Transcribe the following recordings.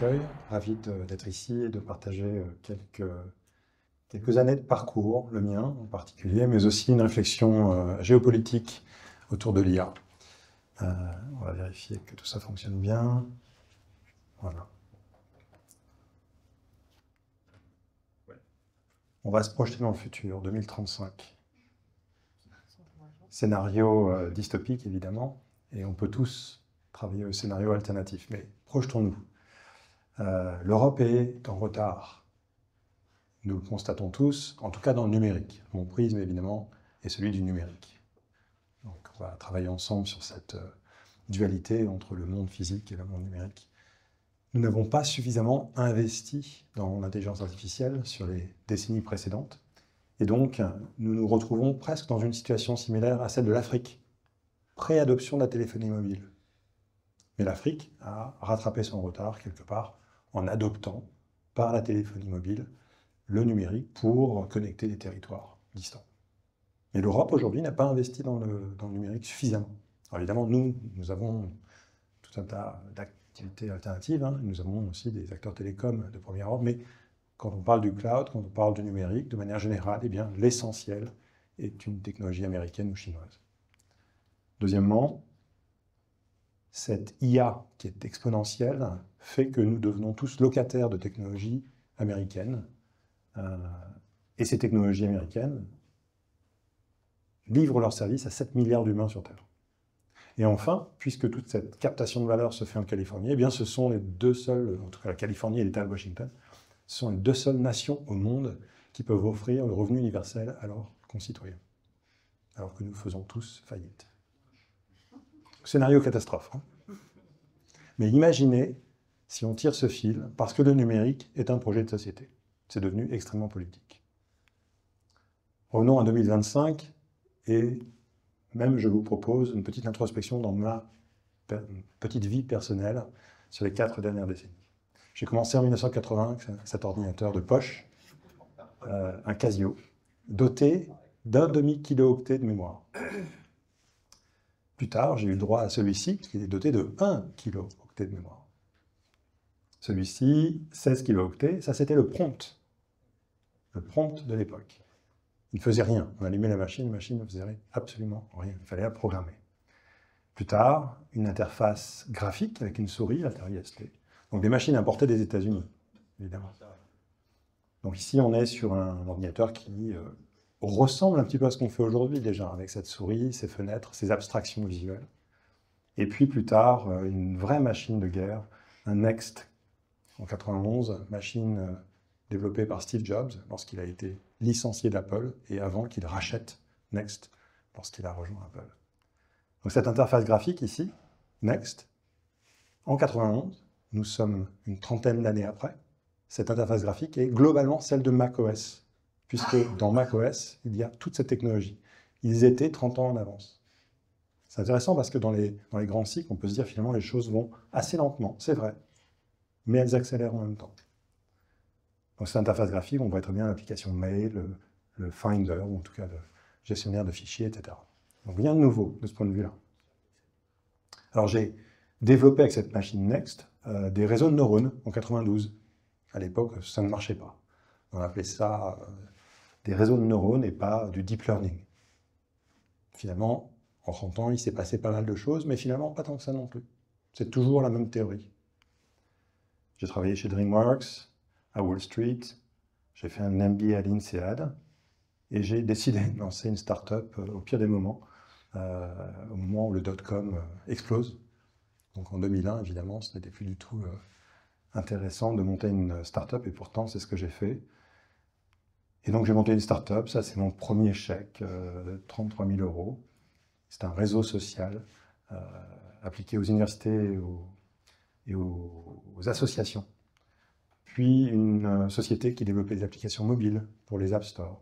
accueil. Ravi d'être ici et de partager quelques années de parcours, le mien en particulier, mais aussi une réflexion géopolitique autour de l'IA. On va vérifier que tout ça fonctionne bien. Voilà. On va se projeter dans le futur, 2035. Scénario dystopique, évidemment, et on peut tous travailler au scénario alternatif, mais projetons-nous. L'Europe est en retard. Nous le constatons tous, en tout cas dans le numérique. Mon prisme, évidemment, est celui du numérique. Donc, on va travailler ensemble sur cette dualité entre le monde physique et le monde numérique. Nous n'avons pas suffisamment investi dans l'intelligence artificielle sur les décennies précédentes. Et donc, nous nous retrouvons presque dans une situation similaire à celle de l'Afrique, pré-adoption de la téléphonie mobile. Mais l'Afrique a rattrapé son retard quelque part en adoptant par la téléphonie mobile le numérique pour connecter des territoires distants. Mais l'Europe aujourd'hui n'a pas investi dans le numérique suffisamment. Alors évidemment, nous avons tout un tas d'activités alternatives, hein. Nous avons aussi des acteurs télécoms de premier ordre, mais quand on parle du cloud, quand on parle du numérique, de manière générale, eh bien, l'essentiel est une technologie américaine ou chinoise. Deuxièmement, cette IA qui est exponentielle fait que nous devenons tous locataires de technologies américaines. Et ces technologies américaines livrent leurs services à 7 milliards d'humains sur Terre. Et enfin, puisque toute cette captation de valeur se fait en Californie, eh bien ce sont les deux seules, en tout cas la Californie et l'État de Washington, ce sont les deux seules nations au monde qui peuvent offrir le revenu universel à leurs concitoyens, alors que nous faisons tous faillite. Scénario catastrophe. Hein. Mais imaginez si on tire ce fil, parce que le numérique est un projet de société. C'est devenu extrêmement politique. Revenons à 2025, et même je vous propose une petite introspection dans ma petite vie personnelle sur les 4 dernières décennies. J'ai commencé en 1980 avec cet ordinateur de poche, un Casio, doté d'un demi-kilo-octet de mémoire. Plus tard, j'ai eu le droit à celui-ci, qui est doté de 1 kilo-octet de mémoire. Celui-ci, 16 kilo-octets, ça c'était le prompt de l'époque. Il ne faisait rien. On allumait la machine ne faisait absolument rien. Il fallait la programmer. Plus tard, une interface graphique avec une souris, l'Atari ST. Donc des machines importées des États-Unis, évidemment. Donc ici, on est sur un ordinateur qui ressemble un petit peu à ce qu'on fait aujourd'hui déjà, avec cette souris, ces fenêtres, ces abstractions visuelles. Et puis plus tard, une vraie machine de guerre, un Next en 91, machine développée par Steve Jobs lorsqu'il a été licencié d'Apple et avant qu'il rachète Next lorsqu'il a rejoint Apple. Donc cette interface graphique ici, Next, en 91, nous sommes une trentaine d'années après, cette interface graphique est globalement celle de macOS, puisque dans macOS, il y a toute cette technologie. Ils étaient 30 ans en avance. C'est intéressant parce que dans les grands cycles, on peut se dire finalement les choses vont assez lentement, c'est vrai, mais elles accélèrent en même temps. Donc cette interface graphique, on voit très bien l'application Mail, le Finder, ou en tout cas le gestionnaire de fichiers, etc. Donc rien de nouveau de ce point de vue-là. Alors j'ai développé avec cette machine Next des réseaux de neurones en 92. À l'époque, ça ne marchait pas. On appelait ça des réseaux de neurones et pas du deep learning. Finalement, en 30 ans, il s'est passé pas mal de choses, mais finalement, pas tant que ça non plus. C'est toujours la même théorie. J'ai travaillé chez DreamWorks, à Wall Street, j'ai fait un MBA à l'INSEAD, et j'ai décidé de lancer une start-up au pire des moments, au moment où le dot-com explose. Donc en 2001, évidemment, ce n'était plus du tout intéressant de monter une start-up, et pourtant, c'est ce que j'ai fait. Et donc j'ai monté une start-up, ça c'est mon premier chèque de 33 000 €. C'est un réseau social appliqué aux universités et aux associations. Puis une société qui développait des applications mobiles pour les App Store,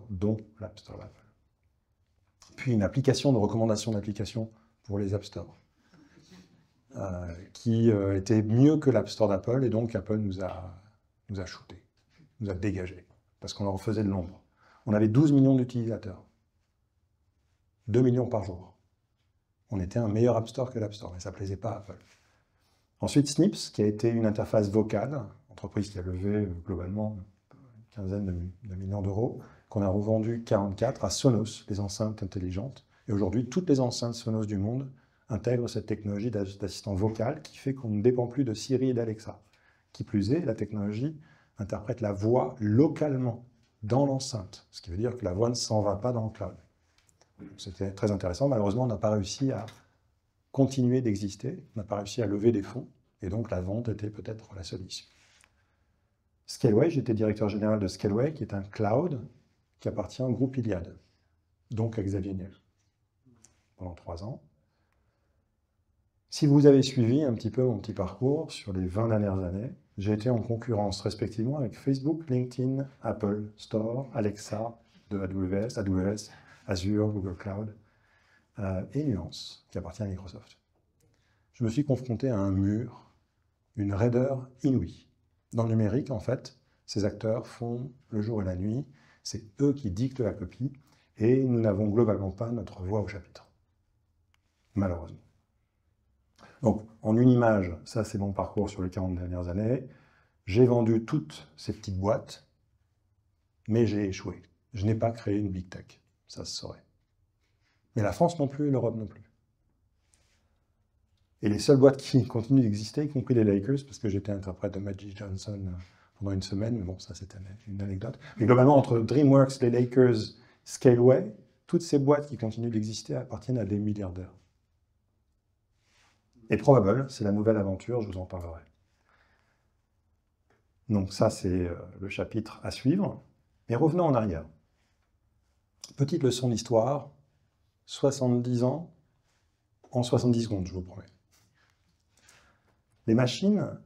dont l'App Store d'Apple. Puis une application de recommandation d'applications pour les App Store, qui était mieux que l'App Store d'Apple, et donc Apple nous a shooté, nous a dégagé, parce qu'on leur faisait de l'ombre. On avait 12 millions d'utilisateurs, 2 millions par jour. On était un meilleur App Store que l'App Store, mais ça ne plaisait pas à Apple. Ensuite, Snips, qui a été une interface vocale, entreprise qui a levé globalement une quinzaine de millions d'euros, qu'on a revendu 44 à Sonos, les enceintes intelligentes. Et aujourd'hui, toutes les enceintes Sonos du monde intègrent cette technologie d'assistant vocal qui fait qu'on ne dépend plus de Siri et d'Alexa. Qui plus est, la technologie interprète la voix localement dans l'enceinte, ce qui veut dire que la voix ne s'en va pas dans le cloud. C'était très intéressant. Malheureusement, on n'a pas réussi à continuer d'exister, on n'a pas réussi à lever des fonds, et donc la vente était peut-être la seule issue. Scaleway, j'étais directeur général de Scaleway, qui est un cloud qui appartient au groupe Iliad, donc à Xavier Niel, pendant 3 ans. Si vous avez suivi un petit peu mon petit parcours sur les 20 dernières années, j'ai été en concurrence respectivement avec Facebook, LinkedIn, Apple Store, Alexa de AWS, Azure, Google Cloud, et Nuance, qui appartient à Microsoft. Je me suis confronté à un mur, une raideur inouïe. Dans le numérique, en fait, ces acteurs font le jour et la nuit, c'est eux qui dictent la copie, et nous n'avons globalement pas notre voix au chapitre. Malheureusement. Donc, en une image, ça c'est mon parcours sur les 40 dernières années. J'ai vendu toutes ces petites boîtes, mais j'ai échoué. Je n'ai pas créé une big tech, ça se saurait. Mais la France non plus, et l'Europe non plus. Et les seules boîtes qui continuent d'exister, y compris les Lakers, parce que j'étais interprète de Magic Johnson pendant une semaine, mais bon, ça c'était une anecdote. Mais globalement, entre DreamWorks, les Lakers, Scaleway, toutes ces boîtes qui continuent d'exister appartiennent à des milliardaires. Et Probable, c'est la nouvelle aventure, je vous en parlerai. Donc ça, c'est le chapitre à suivre. Mais revenons en arrière. Petite leçon d'histoire, 70 ans en 70 secondes, je vous promets. Les machines,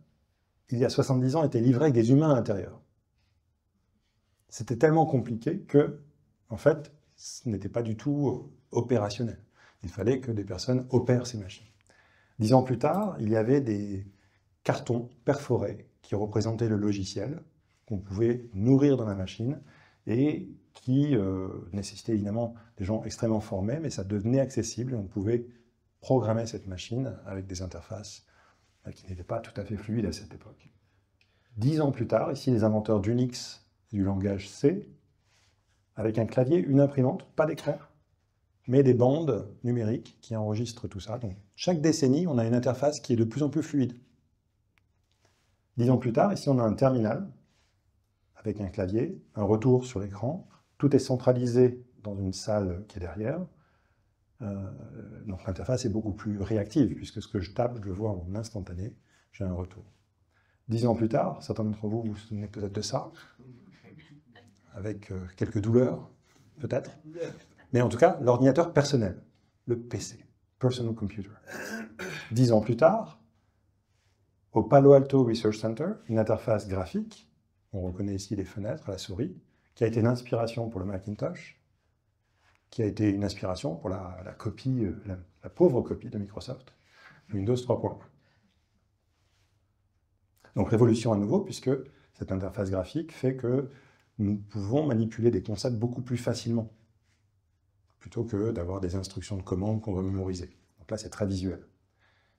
il y a 70 ans, étaient livrées avec des humains à l'intérieur. C'était tellement compliqué que, en fait, ce n'était pas du tout opérationnel. Il fallait que des personnes opèrent ces machines. 10 ans plus tard, il y avait des cartons perforés qui représentaient le logiciel qu'on pouvait nourrir dans la machine et qui nécessitaient évidemment des gens extrêmement formés, mais ça devenait accessible et on pouvait programmer cette machine avec des interfaces qui n'étaient pas tout à fait fluides à cette époque. 10 ans plus tard, ici les inventeurs d'Unix et du langage C, avec un clavier, une imprimante, pas d'écran, mais des bandes numériques qui enregistrent tout ça. Donc, chaque décennie, on a une interface qui est de plus en plus fluide. 10 ans plus tard, ici, on a un terminal avec un clavier, un retour sur l'écran. Tout est centralisé dans une salle qui est derrière. Donc, l'interface est beaucoup plus réactive, puisque ce que je tape, je le vois en instantané, j'ai un retour. 10 ans plus tard, certains d'entre vous vous souvenez peut-être de ça, avec quelques douleurs, peut-être. Mais en tout cas, l'ordinateur personnel, le PC, Personal Computer. 10 ans plus tard, au Palo Alto Research Center, une interface graphique, on reconnaît ici les fenêtres, la souris, qui a été une inspiration pour le Macintosh, qui a été une inspiration pour la copie, la pauvre copie de Microsoft, Windows 3.1. Donc révolution à nouveau, puisque cette interface graphique fait que nous pouvons manipuler des concepts beaucoup plus facilement, plutôt que d'avoir des instructions de commande qu'on veut mémoriser. Donc là, c'est très visuel.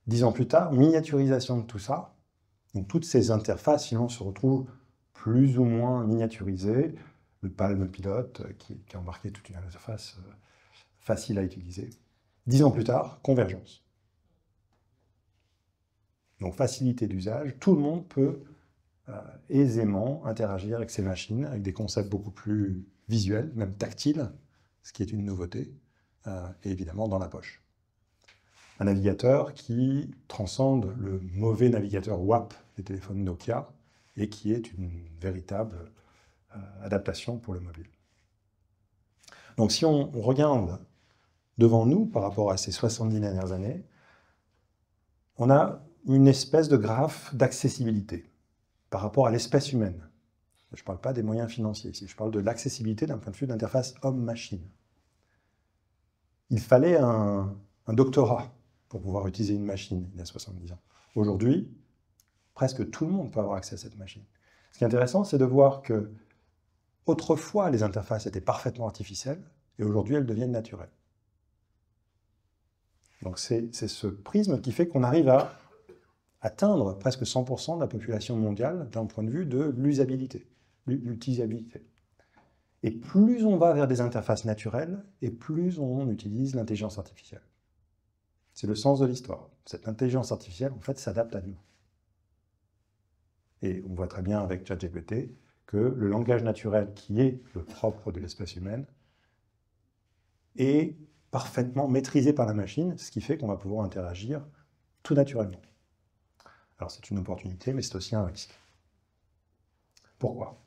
10 ans plus tard, miniaturisation de tout ça. Donc toutes ces interfaces, finalement, se retrouvent plus ou moins miniaturisées. Le Palm Pilot, qui a embarqué toute une interface facile à utiliser. 10 ans plus tard, convergence. Donc facilité d'usage, tout le monde peut aisément interagir avec ces machines, avec des concepts beaucoup plus visuels, même tactiles, ce qui est une nouveauté, et évidemment dans la poche. Un navigateur qui transcende le mauvais navigateur WAP des téléphones Nokia et qui est une véritable adaptation pour le mobile. Donc si on regarde devant nous par rapport à ces 70 dernières années, on a une espèce de graphe d'accessibilité par rapport à l'espèce humaine. Je ne parle pas des moyens financiers ici, je parle de l'accessibilité d'un point de vue d'interface homme-machine. Il fallait un doctorat pour pouvoir utiliser une machine il y a 70 ans. Aujourd'hui, presque tout le monde peut avoir accès à cette machine. Ce qui est intéressant, c'est de voir que autrefois, les interfaces étaient parfaitement artificielles et aujourd'hui, elles deviennent naturelles. Donc c'est ce prisme qui fait qu'on arrive à atteindre presque 100% de la population mondiale d'un point de vue de l'usabilité, l'utilisabilité. Et plus on va vers des interfaces naturelles, et plus on utilise l'intelligence artificielle. C'est le sens de l'histoire. Cette intelligence artificielle, en fait, s'adapte à nous. Et on voit très bien avec ChatGPT que le langage naturel qui est le propre de l'espèce humaine est parfaitement maîtrisé par la machine, ce qui fait qu'on va pouvoir interagir tout naturellement. Alors c'est une opportunité, mais c'est aussi un risque. Pourquoi?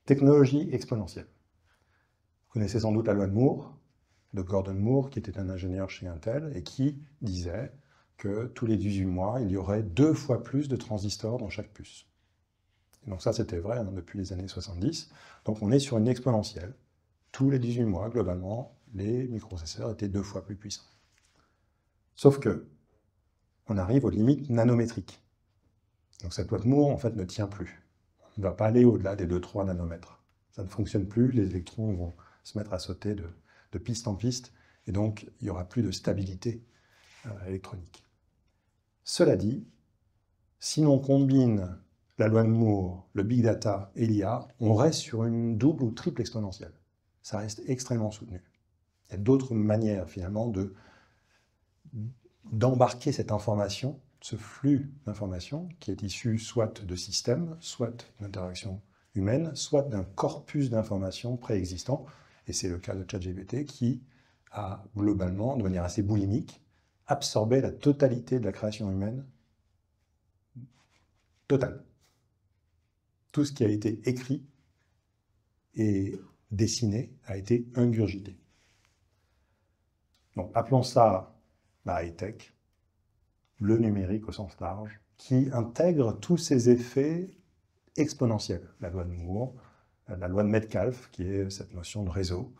Technologie exponentielle. Vous connaissez sans doute la loi de Moore, de Gordon Moore, qui était un ingénieur chez Intel, et qui disait que tous les 18 mois, il y aurait 2 fois plus de transistors dans chaque puce. Et donc ça, c'était vrai depuis les années 70. Donc on est sur une exponentielle. Tous les 18 mois, globalement, les microprocesseurs étaient 2 fois plus puissants. Sauf que on arrive aux limites nanométriques. Donc cette loi de Moore, en fait, ne tient plus. On ne va pas aller au-delà des 2-3 nanomètres. Ça ne fonctionne plus, les électrons vont se mettre à sauter de piste en piste, et donc il n'y aura plus de stabilité électronique. Cela dit, si l'on combine la loi de Moore, le big data et l'IA, on reste sur une double ou triple exponentielle. Ça reste extrêmement soutenu. Il y a d'autres manières, finalement, d'embarquer cette information, ce flux d'informations, qui est issu soit de systèmes, soit d'interactions humaines, soit d'un corpus d'informations préexistant. Et c'est le cas de ChatGPT qui a globalement, de manière assez boulimique, absorbé la totalité de la création humaine totale. Tout ce qui a été écrit et dessiné a été ingurgité. Donc appelons ça la high-tech, le numérique au sens large, qui intègre tous ces effets exponentiels. La loi de Moore, la loi de Metcalfe, qui est cette notion de réseau,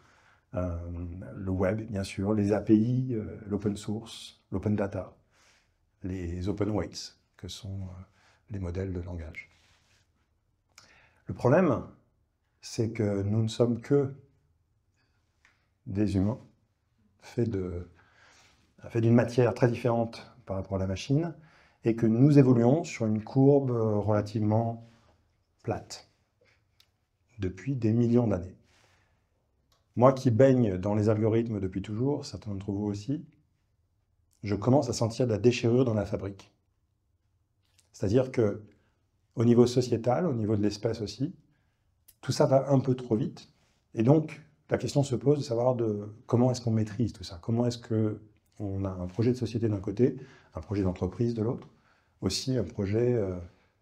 le web, bien sûr, les API, l'open source, l'open data, les open weights, que sont les modèles de langage. Le problème, c'est que nous ne sommes que des humains, faits d'une matière très différente par rapport à la machine, et que nous évoluons sur une courbe relativement plate depuis des millions d'années. Moi qui baigne dans les algorithmes depuis toujours, certains d'entre vous aussi, je commence à sentir de la déchirure dans la fabrique. C'est-à-dire que, au niveau sociétal, au niveau de l'espèce aussi, tout ça va un peu trop vite. Et donc, la question se pose de savoir comment est-ce qu'on maîtrise tout ça. Comment est-ce qu'on a un projet de société d'un côté, un projet d'entreprise de l'autre, aussi un projet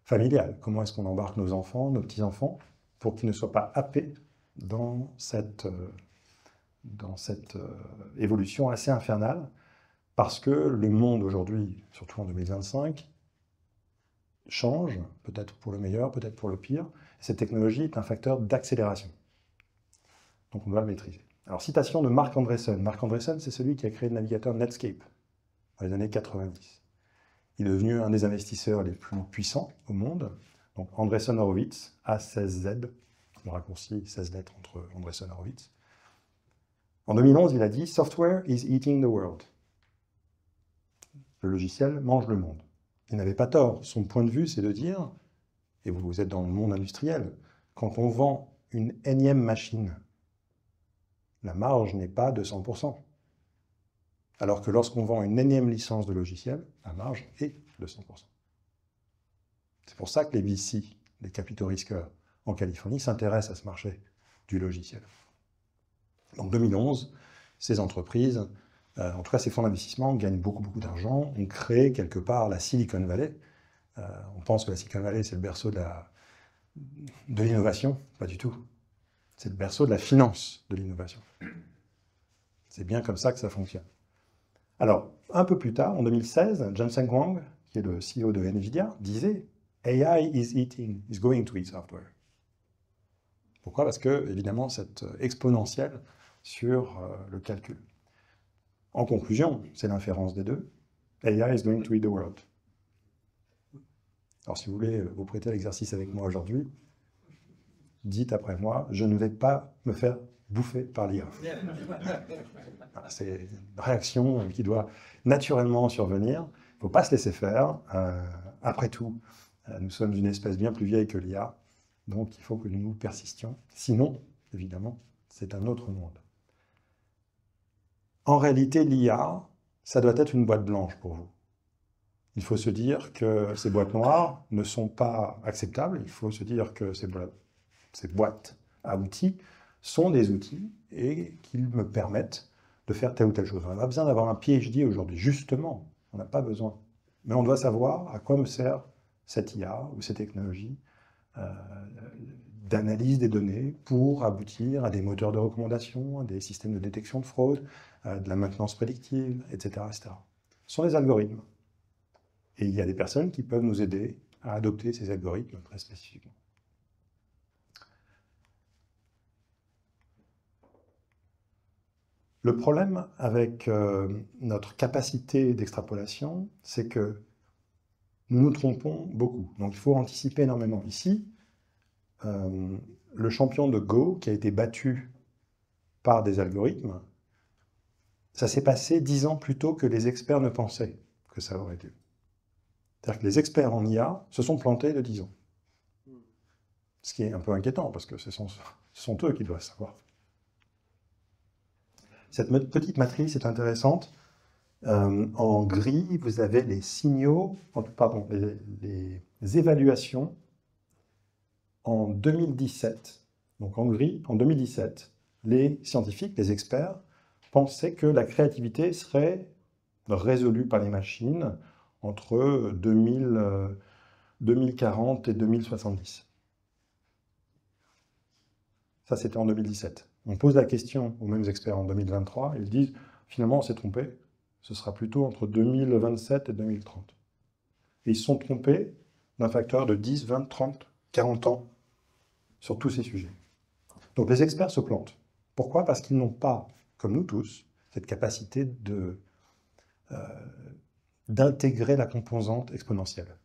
familial. Comment est-ce qu'on embarque nos enfants, nos petits-enfants, pour qu'ils ne soient pas happés dans cette évolution assez infernale, parce que le monde aujourd'hui, surtout en 2025, change, peut-être pour le meilleur, peut-être pour le pire. Cette technologie est un facteur d'accélération. Donc on doit le maîtriser. Alors, citation de Marc Andreessen. Marc Andreessen, c'est celui qui a créé le navigateur Netscape dans les années 90. Il est devenu un des investisseurs les plus puissants au monde. Donc Andreessen Horowitz, A16Z, le raccourci 16 lettres entre Andreessen Horowitz. En 2011, il a dit « Software is eating the world ». Le logiciel mange le monde. Il n'avait pas tort. Son point de vue, c'est de dire, et vous êtes dans le monde industriel, quand on vend une énième machine, la marge n'est pas de 100%. Alors que lorsqu'on vend une énième licence de logiciel, la marge est de 100%. C'est pour ça que les VC, les capitaux risqueurs en Californie, s'intéressent à ce marché du logiciel. En 2011, ces entreprises, en tout cas ces fonds d'investissement, gagnent beaucoup d'argent. On crée quelque part la Silicon Valley. On pense que la Silicon Valley, c'est le berceau de l'innovation. Pas du tout. C'est le berceau de la finance de l'innovation. C'est bien comme ça que ça fonctionne. Alors, un peu plus tard, en 2016, Jensen Huang, qui est le CEO de NVIDIA, disait « AI is going to eat software ». Pourquoi? Parce que, évidemment, c'est exponentiel sur le calcul. En conclusion, c'est l'inférence des deux. AI is going to eat the world. Alors, si vous voulez vous prêter à l'exercice avec moi aujourd'hui, dites après moi, je ne vais pas me faire bouffer par l'IA. C'est une réaction qui doit naturellement survenir. Il faut pas se laisser faire. Après tout, nous sommes une espèce bien plus vieille que l'IA, donc il faut que nous persistions. Sinon, évidemment, c'est un autre monde. En réalité, l'IA, ça doit être une boîte blanche pour vous. Il faut se dire que ces boîtes noires ne sont pas acceptables. Il faut se dire que ces boîtes à outils sont des outils et qu'ils me permettent de faire telle ou telle chose. On n'a pas besoin d'avoir un PhD aujourd'hui, justement. On n'a pas besoin. Mais on doit savoir à quoi me sert cette IA ou cette technologie d'analyse des données pour aboutir à des moteurs de recommandation, à des systèmes de détection de fraude, à de la maintenance prédictive, etc., etc. Ce sont des algorithmes. Et il y a des personnes qui peuvent nous aider à adopter ces algorithmes très spécifiquement. Le problème avec notre capacité d'extrapolation, c'est que nous nous trompons beaucoup. Donc il faut anticiper énormément. Ici, le champion de Go qui a été battu par des algorithmes, ça s'est passé 10 ans plus tôt que les experts ne pensaient que ça aurait été. C'est-à-dire que les experts en IA se sont plantés de 10 ans. Ce qui est un peu inquiétant, parce que ce sont eux qui doivent savoir. Cette petite matrice est intéressante. En gris, vous avez les signaux, pardon, les évaluations en 2017. Donc en gris, en 2017, les scientifiques, les experts, pensaient que la créativité serait résolue par les machines entre 2040 et 2070. Ça, c'était en 2017. On pose la question aux mêmes experts en 2023, ils disent, finalement, on s'est trompé, ce sera plutôt entre 2027 et 2030. Et ils se sont trompés d'un facteur de 10, 20, 30, 40 ans sur tous ces sujets. Donc les experts se plantent. Pourquoi? Parce qu'ils n'ont pas, comme nous tous, cette capacité d'intégrer la composante exponentielle.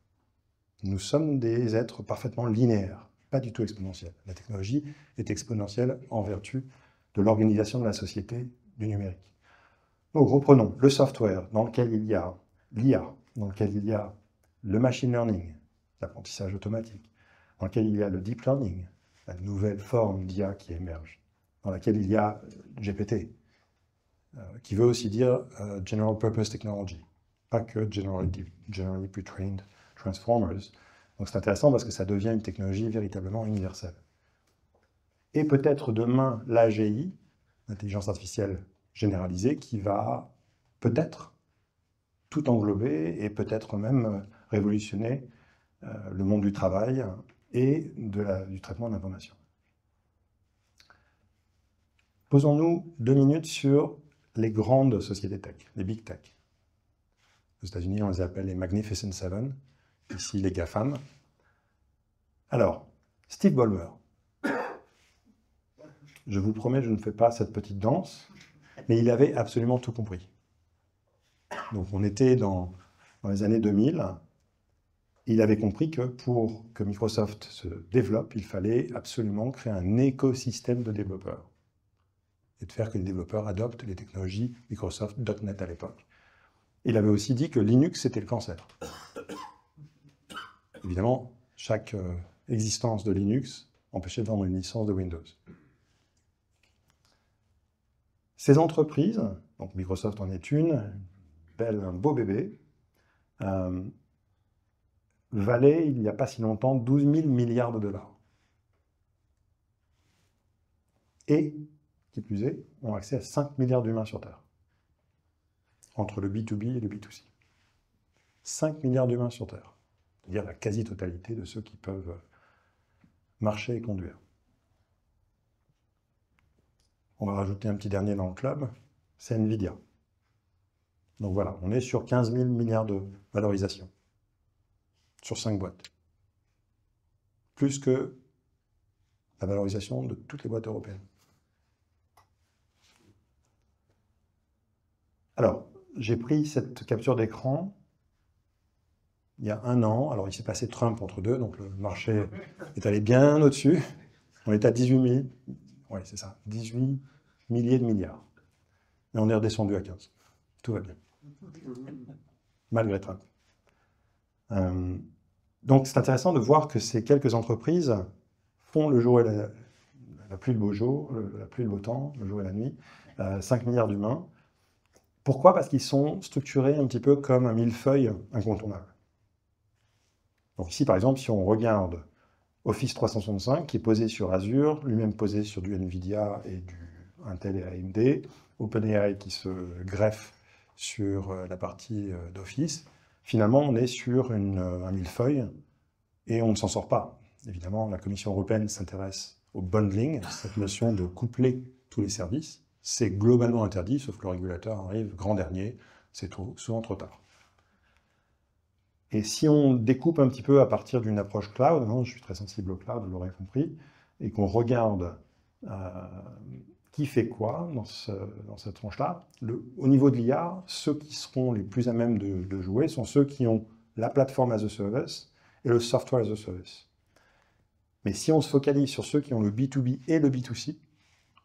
Nous sommes des êtres parfaitement linéaires, pas du tout exponentiels. La technologie est exponentielle en vertu de l'organisation de la société du numérique. Donc reprenons le software dans lequel il y a l'IA, dans lequel il y a le machine learning, l'apprentissage automatique, dans lequel il y a le deep learning, la nouvelle forme d'IA qui émerge, dans laquelle il y a GPT, qui veut aussi dire General Purpose Technology, pas que Generally Pre-trained Transformers. Donc c'est intéressant parce que ça devient une technologie véritablement universelle. Et peut-être demain l'AGI, l'intelligence artificielle généralisée, qui va peut-être tout englober et peut-être même révolutionner le monde du travail et du traitement de l'information. Posons-nous 2 minutes sur les grandes sociétés tech, les big tech. Aux États-Unis, on les appelle les Magnificent Seven, ici les GAFAM. Alors, Steve Ballmer. Je vous promets, je ne fais pas cette petite danse, mais il avait absolument tout compris. Donc on était dans les années 2000, il avait compris que pour que Microsoft se développe, il fallait absolument créer un écosystème de développeurs et de faire que les développeurs adoptent les technologies Microsoft .NET à l'époque. Il avait aussi dit que Linux, c'était le cancer. Évidemment, chaque existence de Linux empêchait de vendre une licence de Windows. Ces entreprises, donc Microsoft en est un beau bébé, valaient, il n'y a pas si longtemps, 12 000 milliards de dollars. Et, qui plus est, ont accès à 5 milliards d'humains sur Terre, entre le B2B et le B2C. 5 milliards d'humains sur Terre, c'est-à-dire la quasi-totalité de ceux qui peuvent marcher et conduire. On va rajouter un petit dernier dans le club, c'est Nvidia. Donc voilà, on est sur 15 000 milliards de valorisation, sur 5 boîtes. Plus que la valorisation de toutes les boîtes européennes. Alors, j'ai pris cette capture d'écran il y a 1 an. Alors, il s'est passé Trump entre deux, donc le marché est allé bien au-dessus. On est à 18 000, ouais, c'est ça, 18 milliers de milliards. Et on est redescendu à 15. Tout va bien. Malgré Trump. Donc c'est intéressant de voir que ces quelques entreprises font le jour et la pluie, le beau jour, la pluie, le beau temps, le jour et la nuit, 5 milliards d'humains. Pourquoi? Parce qu'ils sont structurés un petit peu comme un millefeuille incontournable. Donc ici, par exemple, si on regarde Office 365, qui est posé sur Azure, lui-même posé sur du NVIDIA et du Intel et AMD, OpenAI qui se greffe sur la partie d'Office, finalement, on est sur un millefeuille et on ne s'en sort pas. Évidemment, la Commission européenne s'intéresse au bundling, cette notion de coupler tous les services. C'est globalement interdit, sauf que le régulateur arrive grand dernier, c'est souvent trop tard. Et si on découpe un petit peu à partir d'une approche cloud, non, je suis très sensible au cloud, vous l'aurez compris, et qu'on regarde qui fait quoi dans cette tranche-là, au niveau de l'IA, ceux qui seront les plus à même de jouer sont ceux qui ont la plateforme as a service et le software as a service. Mais si on se focalise sur ceux qui ont le B2B et le B2C,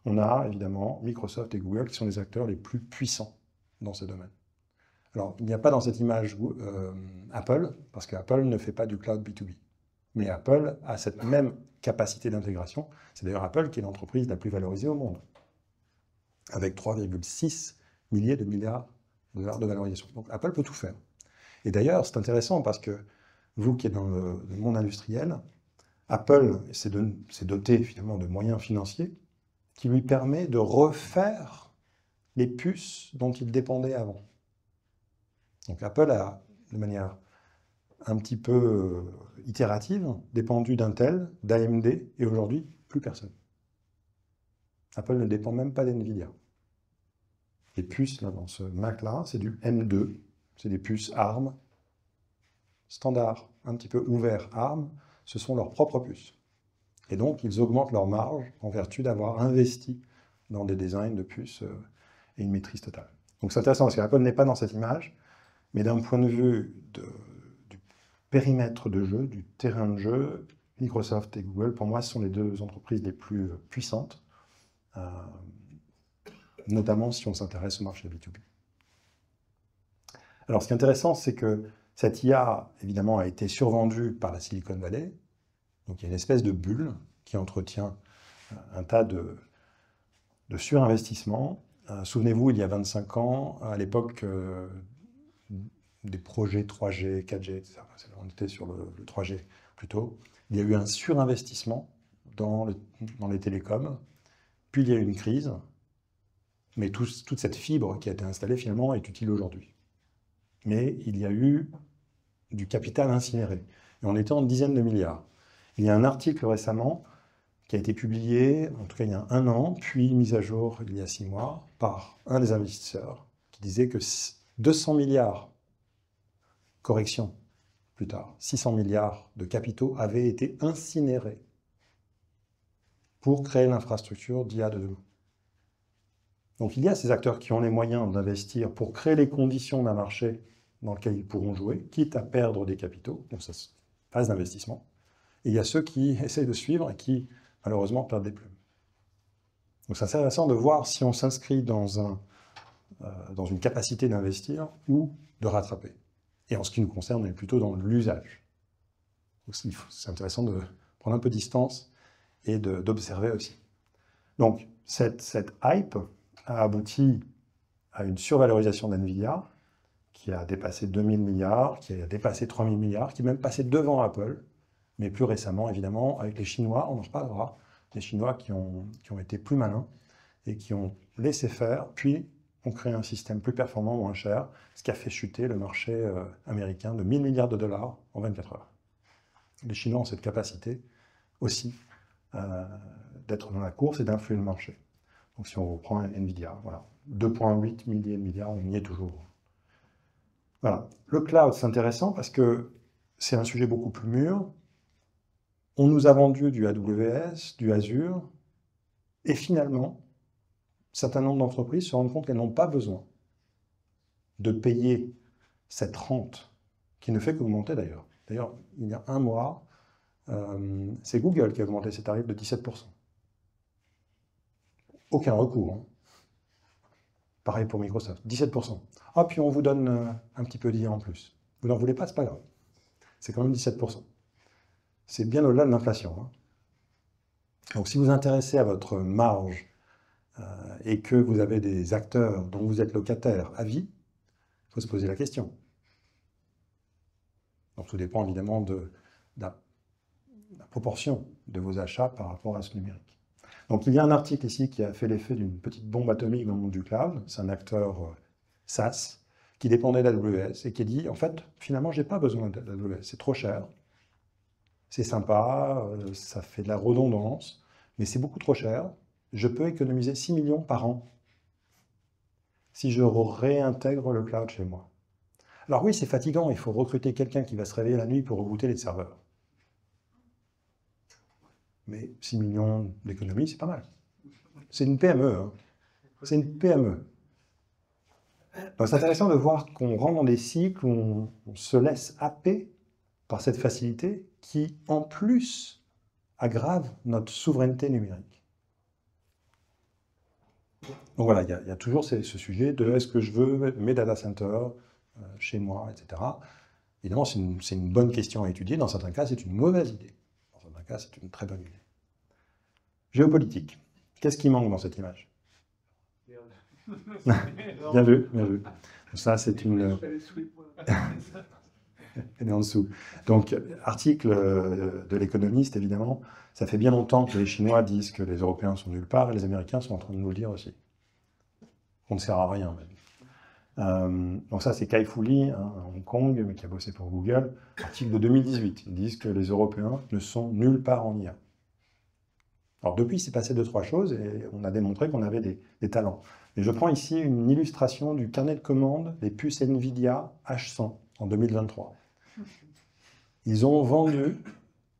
on a évidemment Microsoft et Google qui sont les acteurs les plus puissants dans ces domaines. Alors, il n'y a pas dans cette image Apple, parce qu'Apple ne fait pas du cloud B2B. Mais Apple a cette même capacité d'intégration. C'est d'ailleurs Apple qui est l'entreprise la plus valorisée au monde, avec 3,6 milliers de milliards de dollars de valorisation. Donc Apple peut tout faire. Et d'ailleurs, c'est intéressant parce que vous qui êtes dans le monde industriel, Apple s'est doté finalement de moyens financiers qui lui permettent de refaire les puces dont il dépendait avant. Donc Apple a, de manière un petit peu itérative, dépendu d'Intel, d'AMD, et aujourd'hui, plus personne. Apple ne dépend même pas d'NVIDIA. Les puces, là, dans ce Mac-là, c'est du M2, c'est des puces ARM, standard, un petit peu ouvert ARM, ce sont leurs propres puces. Et donc, ils augmentent leur marge en vertu d'avoir investi dans des designs de puces et une maîtrise totale. Donc c'est intéressant, parce qu'Apple n'est pas dans cette image, mais d'un point de vue du périmètre de jeu, du terrain de jeu, Microsoft et Google, pour moi, sont les deux entreprises les plus puissantes, notamment si on s'intéresse au marché B2B. Alors, ce qui est intéressant, c'est que cette IA, évidemment, a été survendue par la Silicon Valley. Donc, il y a une espèce de bulle qui entretient un tas de surinvestissement. Souvenez-vous, il y a 25 ans, à l'époque des projets 3G, 4G, etc. On était sur le 3G plutôt. Il y a eu un surinvestissement dans les télécoms, puis il y a eu une crise, mais toute cette fibre qui a été installée finalement est utile aujourd'hui. Mais il y a eu du capital incinéré, et on était en dizaines de milliards. Il y a un article récemment qui a été publié, en tout cas il y a 1 an, puis mis à jour il y a 6 mois, par un des investisseurs, qui disait que 200 milliards correction, plus tard, 600 milliards de capitaux avaient été incinérés pour créer l'infrastructure d'IA de demain. Donc il y a ces acteurs qui ont les moyens d'investir pour créer les conditions d'un marché dans lequel ils pourront jouer, quitte à perdre des capitaux, donc ça se phase d'investissement. Et il y a ceux qui essayent de suivre et qui, malheureusement, perdent des plumes. Donc c'est intéressant de voir si on s'inscrit dans une capacité d'investir ou de rattraper. Et en ce qui nous concerne, on est plutôt dans l'usage. C'est intéressant de prendre un peu de distance et d'observer aussi. Donc, cette hype a abouti à une survalorisation d'NVIDIA qui a dépassé 2000 milliards, qui a dépassé 3000 milliards, qui est même passé devant Apple, mais plus récemment, évidemment, avec les Chinois, on en reparlera, les Chinois qui ont été plus malins et qui ont laissé faire, puis ont créé un système plus performant, moins cher, ce qui a fait chuter le marché américain de 1000 milliards de dollars en 24 heures. Les Chinois ont cette capacité aussi d'être dans la course et d'influer le marché. Donc si on reprend NVIDIA, voilà, 2,8 milliers de milliards, on y est toujours. Voilà. Le cloud, c'est intéressant parce que c'est un sujet beaucoup plus mûr. On nous a vendu du AWS, du Azure, et finalement, un certain nombre d'entreprises se rendent compte qu'elles n'ont pas besoin de payer cette rente, qui ne fait qu'augmenter d'ailleurs. D'ailleurs, il y a 1 mois, c'est Google qui a augmenté ses tarifs de 17%. Aucun recours. Hein. Pareil pour Microsoft, 17%. Ah, puis on vous donne un petit peu d'IA en plus. Vous n'en voulez pas, c'est pas grave. C'est quand même 17%. C'est bien au-delà de l'inflation, hein. Donc si vous vous intéressez à votre marge et que vous avez des acteurs dont vous êtes locataire à vie, il faut se poser la question. Donc tout dépend évidemment de la proportion de vos achats par rapport à ce numérique. Donc il y a un article ici qui a fait l'effet d'une petite bombe atomique dans le monde du cloud. C'est un acteur SaaS qui dépendait d'AWS et qui dit, en fait, finalement, je n'ai pas besoin d'AWS, c'est trop cher. C'est sympa, ça fait de la redondance, mais c'est beaucoup trop cher. Je peux économiser 6 millions par an si je réintègre le cloud chez moi. Alors oui, c'est fatigant, il faut recruter quelqu'un qui va se réveiller la nuit pour rebooter les serveurs. Mais 6 millions d'économies, c'est pas mal. C'est une PME, hein. C'est une PME. Donc c'est intéressant de voir qu'on rentre dans des cycles où on se laisse happer par cette facilité qui, en plus, aggrave notre souveraineté numérique. Donc voilà, il y a toujours ce sujet de est-ce que je veux mes data centers chez moi, etc. Évidemment, c'est une bonne question à étudier. Dans certains cas, c'est une mauvaise idée. Dans certains cas, c'est une très bonne idée. Géopolitique. Qu'est-ce qui manque dans cette image? Bien vu, bien vu. Ça, c'est une... Elle est en dessous. Donc, article de l'économiste, évidemment. Ça fait bien longtemps que les Chinois disent que les Européens sont nulle part et les Américains sont en train de nous le dire aussi. On ne sert à rien, même. Donc ça, c'est Kai-Fu Lee, hein, à Hong Kong, mais qui a bossé pour Google. Article de 2018. Ils disent que les Européens ne sont nulle part en IA. Alors depuis, il s'est passé 2-3 choses et on a démontré qu'on avait des talents. Et je prends ici une illustration du carnet de commandes des puces NVIDIA H100 en 2023. Ils ont vendu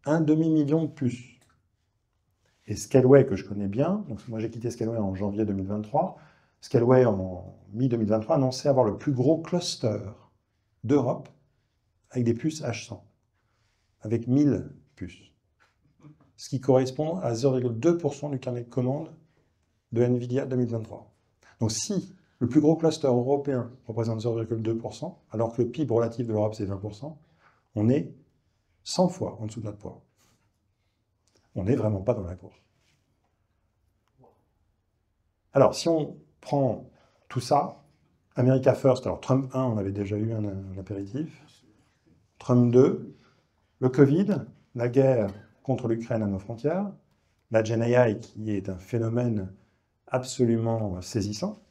1,5 million de puces. Et Scaleway, que je connais bien, donc moi j'ai quitté Scaleway en janvier 2023, Scaleway en mi-2023 annonçait avoir le plus gros cluster d'Europe avec des puces H100, avec 1000 puces. Ce qui correspond à 0,2% du carnet de commandes de NVIDIA 2023. Donc si le plus gros cluster européen représente 0,2%, alors que le PIB relatif de l'Europe c'est 20%, on est 100 fois en dessous de notre poids. On n'est vraiment pas dans la course. Alors si on prend tout ça, America First, alors Trump 1, on avait déjà eu un apéritif, Trump 2, le Covid, la guerre contre l'Ukraine à nos frontières, la GenAI qui est un phénomène absolument saisissant.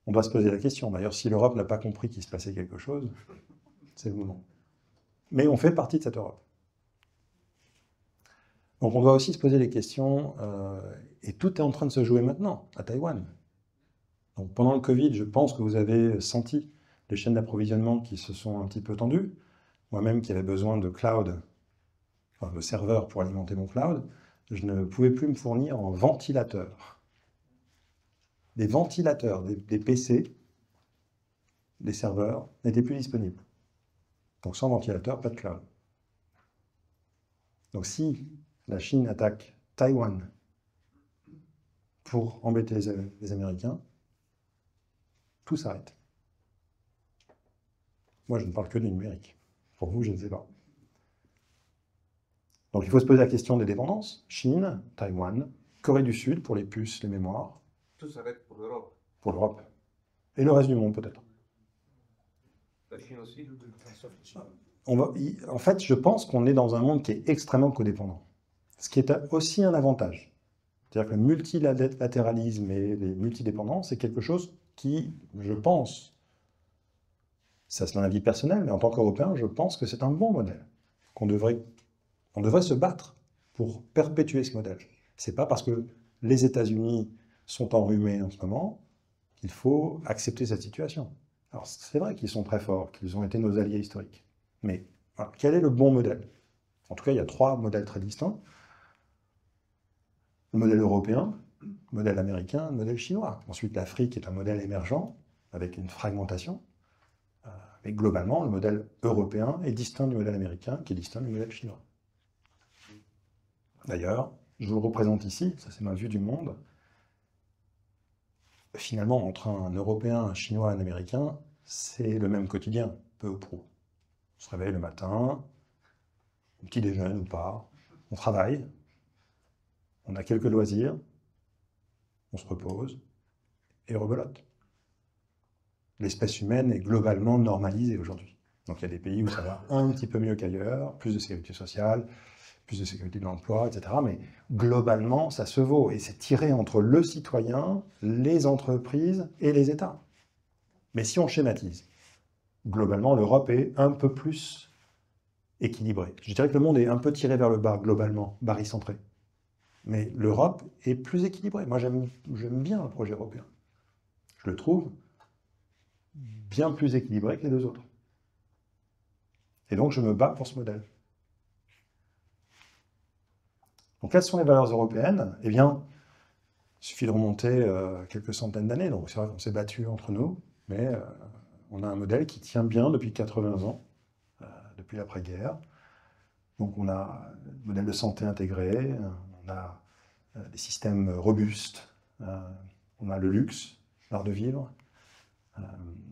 On doit se poser la question. D'ailleurs, si l'Europe n'a pas compris qu'il se passait quelque chose, c'est le moment. Mais on fait partie de cette Europe. Donc on doit aussi se poser les questions, et tout est en train de se jouer maintenant, à Taïwan. Donc pendant le Covid, je pense que vous avez senti les chaînes d'approvisionnement qui se sont un petit peu tendues. Moi-même qui avais besoin de cloud, enfin de serveurs pour alimenter mon cloud, je ne pouvais plus me fournir en ventilateurs. Des ventilateurs, des PC, des serveurs, n'étaient plus disponibles. Donc sans ventilateur, pas de cloud. Donc si la Chine attaque Taïwan pour embêter les Américains, tout s'arrête. Moi, je ne parle que du numérique. Pour vous, je ne sais pas. Donc il faut se poser la question des dépendances. Chine, Taïwan, Corée du Sud pour les puces, les mémoires. Tout s'arrête pour l'Europe. Pour l'Europe. Et le reste du monde, peut-être. La Chine aussi. En fait, je pense qu'on est dans un monde qui est extrêmement codépendant. Ce qui est aussi un avantage. C'est-à-dire que le multilatéralisme et les multidépendances, c'est quelque chose qui, je pense, ça c'est un avis personnel, mais en tant qu'Européen, je pense que c'est un bon modèle. On devrait se battre pour perpétuer ce modèle. Ce n'est pas parce que les États-Unis sont enrhumés en ce moment qu'il faut accepter cette situation. Alors c'est vrai qu'ils sont très forts, qu'ils ont été nos alliés historiques. Mais voilà, quel est le bon modèle? En tout cas, il y a 3 modèles très distincts. Le modèle européen, le modèle américain, le modèle chinois. Ensuite, l'Afrique est un modèle émergent, avec une fragmentation. Mais globalement, le modèle européen est distinct du modèle américain, qui est distinct du modèle chinois. D'ailleurs, je vous le représente ici, ça c'est ma vue du monde. Finalement, entre un Européen, un Chinois et un Américain, c'est le même quotidien, peu ou prou. On se réveille le matin, un petit déjeuner ou pas, on travaille, on a quelques loisirs, on se repose et rebelote. L'espèce humaine est globalement normalisée aujourd'hui. Donc il y a des pays où ça va un petit peu mieux qu'ailleurs, plus de sécurité sociale, plus de sécurité de l'emploi, etc. Mais globalement, ça se vaut. Et c'est tiré entre le citoyen, les entreprises et les États. Mais si on schématise, globalement, l'Europe est un peu plus équilibrée. Je dirais que le monde est un peu tiré vers le bas, globalement, barycentré. Mais l'Europe est plus équilibrée. Moi, j'aime bien le projet européen. Je le trouve bien plus équilibré que les deux autres. Et donc, je me bats pour ce modèle. Donc, quelles sont les valeurs européennes? Eh bien, il suffit de remonter quelques centaines d'années. Donc, c'est vrai qu'on s'est battu entre nous, mais on a un modèle qui tient bien depuis 80 ans, depuis l'après-guerre. Donc, on a un modèle de santé intégré, on a des systèmes robustes, on a le luxe, l'art de vivre.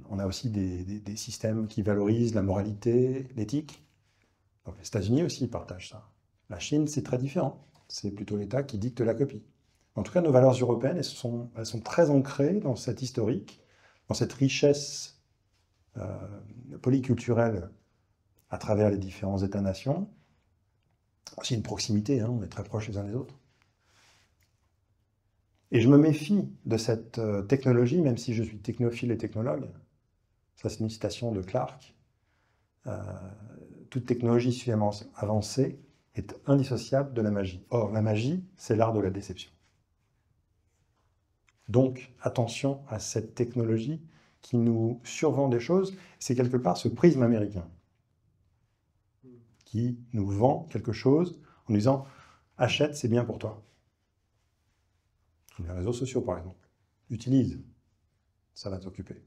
On a aussi des systèmes qui valorisent la moralité, l'éthique. Donc, les États-Unis aussi partagent ça. La Chine, c'est très différent. C'est plutôt l'État qui dicte la copie. En tout cas, nos valeurs européennes, elles sont très ancrées dans cet historique, dans cette richesse polyculturelle à travers les différents États-nations. Aussi une proximité, hein, on est très proches les uns des autres. Et je me méfie de cette technologie, même si je suis technophile et technologue. Ça, c'est une citation de Clark. Toute technologie suffisamment avancée est indissociable de la magie. Or, la magie, c'est l'art de la déception. Donc, attention à cette technologie qui nous survend des choses. C'est quelque part ce prisme américain qui nous vend quelque chose en nous disant « achète, c'est bien pour toi ». Les réseaux sociaux, par exemple. Utilise, ça va t'occuper.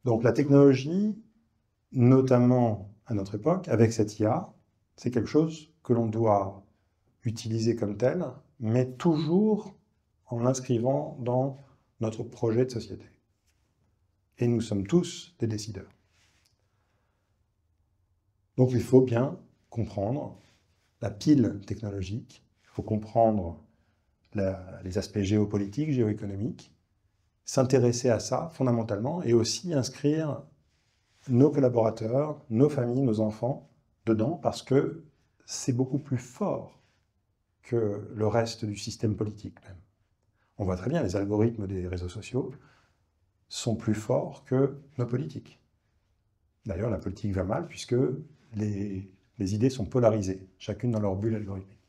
Donc la technologie, notamment à notre époque, avec cette IA, c'est quelque chose que l'on doit utiliser comme tel, mais toujours en l'inscrivant dans notre projet de société. Et nous sommes tous des décideurs. Donc il faut bien comprendre la pile technologique, il faut comprendre les aspects géopolitiques, géoéconomiques, s'intéresser à ça fondamentalement et aussi inscrire nos collaborateurs, nos familles, nos enfants dedans parce que c'est beaucoup plus fort que le reste du système politique même. On voit très bien, les algorithmes des réseaux sociaux sont plus forts que nos politiques. D'ailleurs, la politique va mal puisque les idées sont polarisées, chacune dans leur bulle algorithmique.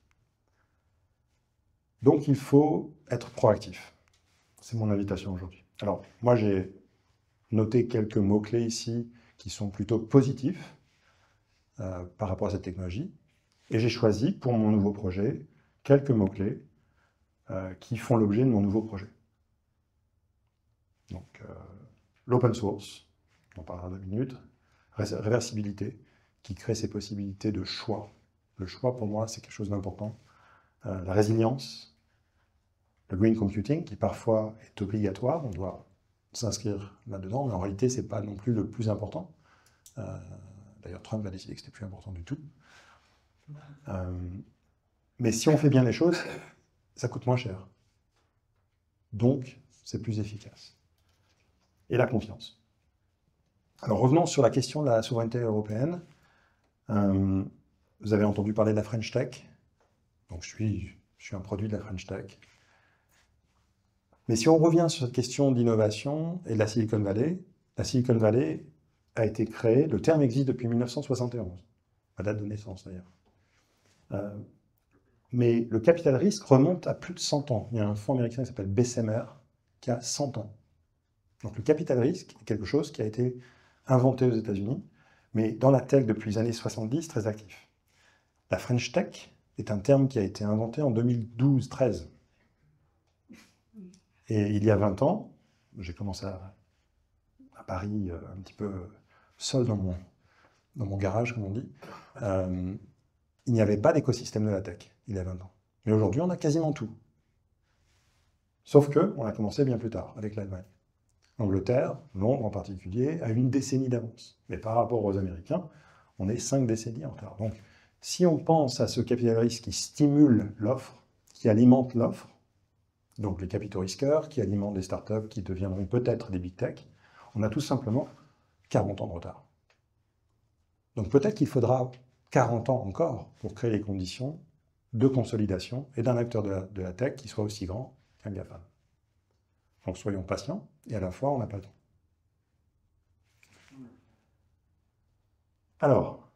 Donc il faut être proactif. C'est mon invitation aujourd'hui. Alors, moi j'ai noté quelques mots-clés ici qui sont plutôt positifs par rapport à cette technologie. Et j'ai choisi pour mon nouveau projet quelques mots-clés qui font l'objet de mon nouveau projet. Donc, l'open source, on en parlera 2 minutes, réversibilité, qui crée ces possibilités de choix. Le choix, pour moi, c'est quelque chose d'important. La résilience, le green computing, qui parfois est obligatoire, on doit s'inscrire là-dedans, mais en réalité, ce n'est pas non plus le plus important. D'ailleurs, Trump a décidé que c'était plus important du tout. Mais si on fait bien les choses, ça coûte moins cher. Donc, c'est plus efficace. Et la confiance. Alors, revenons sur la question de la souveraineté européenne. Vous avez entendu parler de la French Tech. Donc, je suis un produit de la French Tech. Mais si on revient sur cette question d'innovation et de la Silicon Valley a été créée, le terme existe depuis 1971, à date de naissance d'ailleurs. Mais le capital risque remonte à plus de 100 ans. Il y a un fonds américain qui s'appelle Bessemer, qui a 100 ans. Donc le capital risque est quelque chose qui a été inventé aux États-Unis, mais dans la tech depuis les années 70, très actif. La French Tech est un terme qui a été inventé en 2012-13. Et il y a 20 ans, j'ai commencé à Paris, un petit peu seul dans mon garage, comme on dit, il n'y avait pas d'écosystème de la tech, il y a 20 ans. Mais aujourd'hui, on a quasiment tout. Sauf qu'on a commencé bien plus tard, avec l'Allemagne. L'Angleterre, Londres en particulier, a une décennie d'avance. Mais par rapport aux Américains, on est 5 décennies en retard. Donc, si on pense à ce capital risque qui stimule l'offre, qui alimente l'offre, donc les capitaux risqueurs, qui alimentent des startups qui deviendront peut-être des big tech, on a tout simplement 40 ans de retard. Donc peut-être qu'il faudra 40 ans encore pour créer les conditions de consolidation et d'un acteur de la tech qui soit aussi grand qu'un GAFAM. Donc soyons patients, et à la fois, on n'a pas le temps. Alors,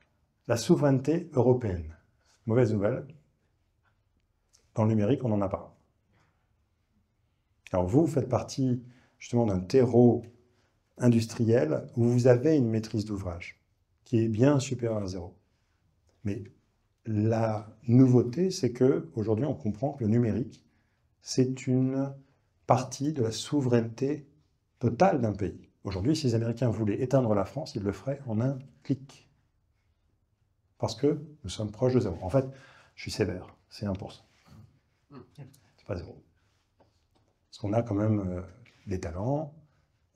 la souveraineté européenne. Mauvaise nouvelle, dans le numérique, on n'en a pas. Alors vous faites partie justement d'un terreau industriel où vous avez une maîtrise d'ouvrage qui est bien supérieure à 0. Mais la nouveauté, c'est qu'aujourd'hui, on comprend que le numérique, c'est une partie de la souveraineté totale d'un pays. Aujourd'hui, si les Américains voulaient éteindre la France, ils le feraient en un clic. Parce que nous sommes proches de 0. En fait, je suis sévère, c'est 1%. C'est pas 0. Parce qu'on a quand même des talents,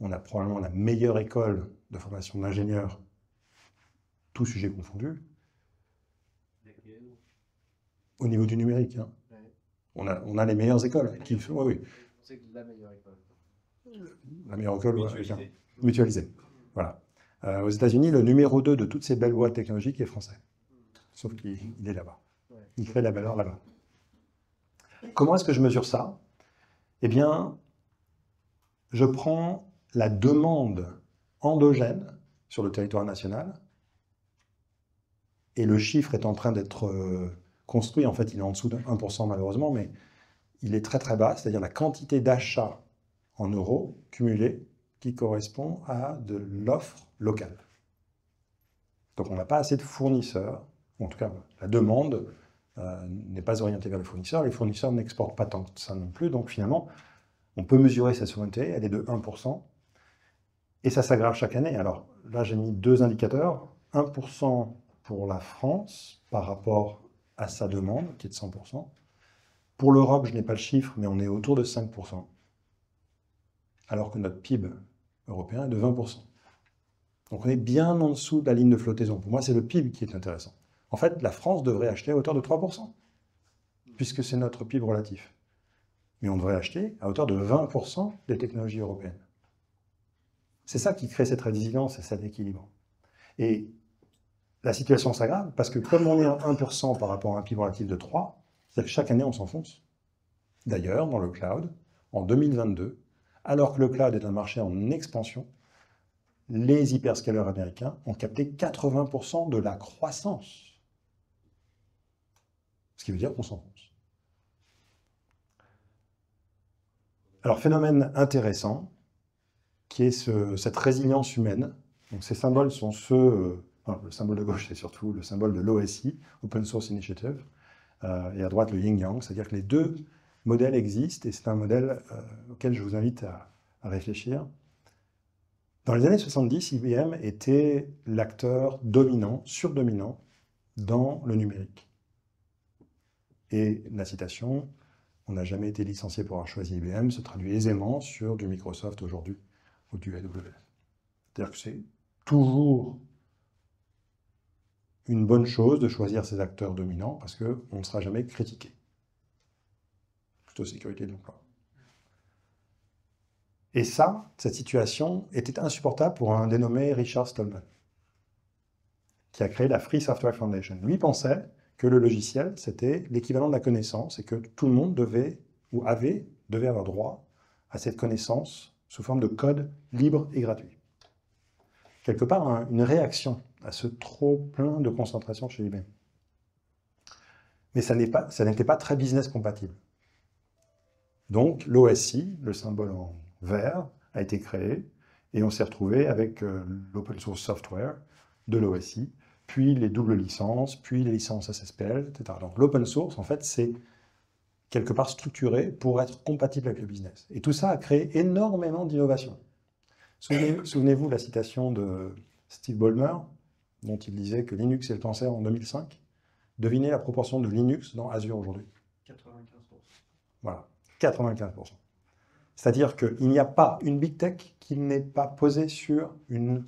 on a probablement la meilleure école de formation d'ingénieurs, tous sujets confondus, au niveau du numérique. Hein. Ouais. On a les meilleures écoles. Oui. C'est la meilleure école. La meilleure école mutualisée. Voilà. Aux États-Unis, le numéro 2 de toutes ces belles boîtes technologiques est français. Sauf qu'il est là-bas. Ouais. Il crée la valeur là-bas. Comment est-ce que je mesure ça? Eh bien, je prends la demande endogène sur le territoire national, et le chiffre est en train d'être construit. En fait, il est en dessous de 1% malheureusement, mais il est très très bas, c'est-à-dire la quantité d'achats en euros cumulés qui correspond à de l'offre locale. Donc on n'a pas assez de fournisseurs, en tout cas la demande n'est pas orientée vers les fournisseurs n'exportent pas tant que ça non plus, donc finalement on peut mesurer sa souveraineté, elle est de 1%, et ça s'aggrave chaque année. Alors là j'ai mis deux indicateurs, 1% pour la France par rapport à sa demande, qui est de 100%. Pour l'Europe, je n'ai pas le chiffre, mais on est autour de 5%, alors que notre PIB européen est de 20%. Donc on est bien en dessous de la ligne de flottaison. Pour moi, c'est le PIB qui est intéressant. En fait, la France devrait acheter à hauteur de 3%, puisque c'est notre PIB relatif. Mais on devrait acheter à hauteur de 20% des technologies européennes. C'est ça qui crée cette résilience et cet équilibre. Et la situation s'aggrave, parce que comme on est à 1% par rapport à un PIB relatif de 3%, c'est-à-dire que chaque année, on s'enfonce. D'ailleurs, dans le cloud, en 2022, alors que le cloud est un marché en expansion, les hyperscalers américains ont capté 80% de la croissance. Ce qui veut dire qu'on s'enfonce. Alors, phénomène intéressant, qui est cette résilience humaine. Donc, ces symboles sont ceux... le symbole de gauche, c'est surtout le symbole de l'OSI, Open Source Initiative, et à droite le yin-yang, c'est-à-dire que les deux modèles existent, et c'est un modèle auquel je vous invite à réfléchir. Dans les années 70, IBM était l'acteur dominant, surdominant, dans le numérique. Et la citation, on n'a jamais été licencié pour avoir choisi IBM, se traduit aisément sur du Microsoft aujourd'hui, ou du AWS. C'est-à-dire que c'est toujours une bonne chose de choisir ces acteurs dominants parce qu'on ne sera jamais critiqué. Plutôt sécurité de l'emploi. Et ça, cette situation était insupportable pour un dénommé Richard Stallman, qui a créé la Free Software Foundation. Lui pensait que le logiciel, c'était l'équivalent de la connaissance et que tout le monde devait avoir droit à cette connaissance sous forme de code libre et gratuit. Quelque part, une réaction à ce trop plein de concentration chez IBM. Mais ça n'était pas très business compatible. Donc l'OSI, le symbole en vert, a été créé et on s'est retrouvé avec l'open source software de l'OSI, puis les doubles licences, puis les licences SSPL, etc. Donc l'open source, en fait, c'est quelque part structuré pour être compatible avec le business. Et tout ça a créé énormément d'innovations. Souvenez-vous de la citation de Steve Ballmer, dont il disait que Linux est le cancer en 2005. Devinez la proportion de Linux dans Azure aujourd'hui. 95%. Voilà, 95%. C'est-à-dire qu'il n'y a pas une big tech qui n'est pas posée sur une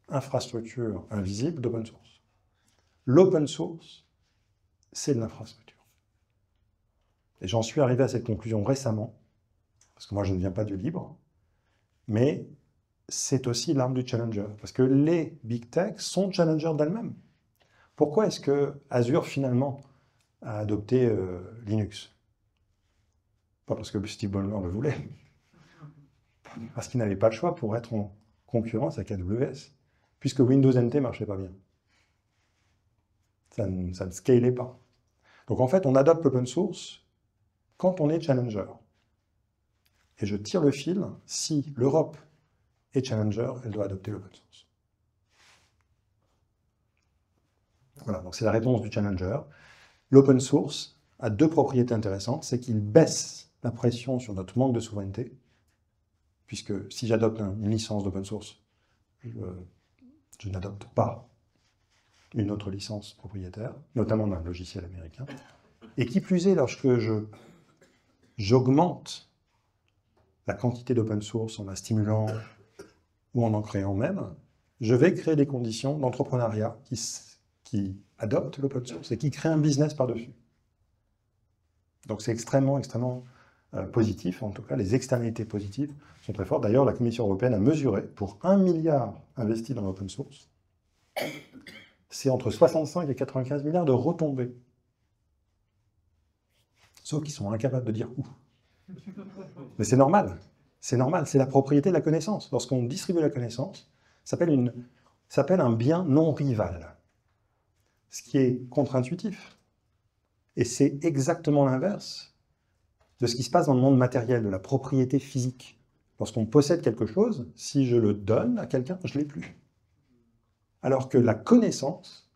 infrastructure invisible d'open source. l'open source, c'est de l'infrastructure. Et j'en suis arrivé à cette conclusion récemment, parce que moi je ne viens pas du libre, mais c'est aussi l'arme du challenger, parce que les big tech sont challengers d'elles-mêmes. Pourquoi est-ce que Azure finalement a adopté Linux? Pas parce que Steve Ballmer le voulait, parce qu'il n'avait pas le choix pour être en concurrence avec AWS, puisque Windows NT ne marchait pas bien. Ça ne scalait pas. Donc en fait, on adopte l'open source quand on est challenger. Et je tire le fil, si l'Europe est challenger, elle doit adopter l'open source. Voilà, donc c'est la réponse du challenger. L'open source a deux propriétés intéressantes, c'est qu'il baisse la pression sur notre manque de souveraineté, puisque si j'adopte une licence d'open source, je n'adopte pas une autre licence propriétaire, notamment d'un logiciel américain. Et qui plus est, lorsque j'augmente la quantité d'open source en la stimulant ou en créant même, je vais créer des conditions d'entrepreneuriat qui adoptent l'open source et qui créent un business par-dessus. Donc c'est extrêmement, extrêmement positif. En tout cas, les externalités positives sont très fortes. D'ailleurs, la Commission européenne a mesuré, pour 1 milliard investi dans l'open source, c'est entre 65 et 95 milliards de retombées. Sauf qu'ils sont incapables de dire où. Mais c'est normal. C'est normal, c'est la propriété de la connaissance. Lorsqu'on distribue la connaissance, ça s'appelle un bien non rival. Ce qui est contre-intuitif. Et c'est exactement l'inverse de ce qui se passe dans le monde matériel, de la propriété physique. Lorsqu'on possède quelque chose, si je le donne à quelqu'un, je ne l'ai plus. Alors que la connaissance,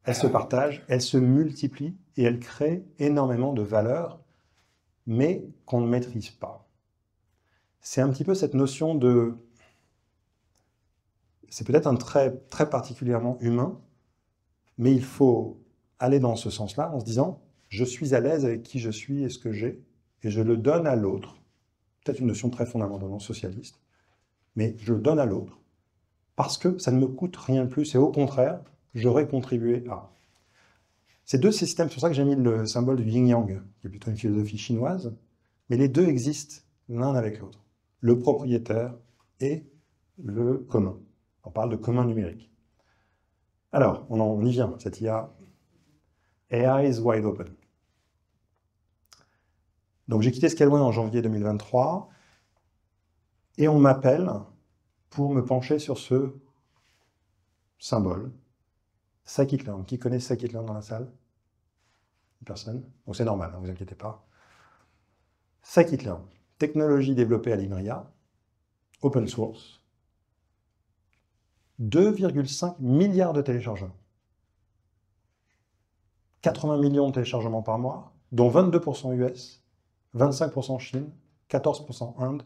elle se partage, elle se multiplie et elle crée énormément de valeur, mais qu'on ne maîtrise pas. C'est un petit peu cette notion de... C'est peut-être un trait très particulièrement humain, mais il faut aller dans ce sens-là en se disant « je suis à l'aise avec qui je suis et ce que j'ai, et je le donne à l'autre ». Peut-être une notion très fondamentalement socialiste, mais je le donne à l'autre, parce que ça ne me coûte rien de plus, et au contraire, j'aurais contribué à... C'est deux systèmes, c'est pour ça que j'ai mis le symbole du yin-yang, qui est plutôt une philosophie chinoise, mais les deux existent l'un avec l'autre. Le propriétaire et le commun. On parle de commun numérique. Alors, on y vient, cette IA. AI is wide open. Donc j'ai quitté Scaleway en janvier 2023, et on m'appelle pour me pencher sur ce symbole. Scikit-learn. Qui connaît Scikit-learn dans la salle? Personne? Donc c'est normal, ne vous inquiétez pas. Scikit-learn, technologie développée à l'INRIA, open source, 2,5 milliards de téléchargements. 80 millions de téléchargements par mois, dont 22% US, 25% Chine, 14% Inde,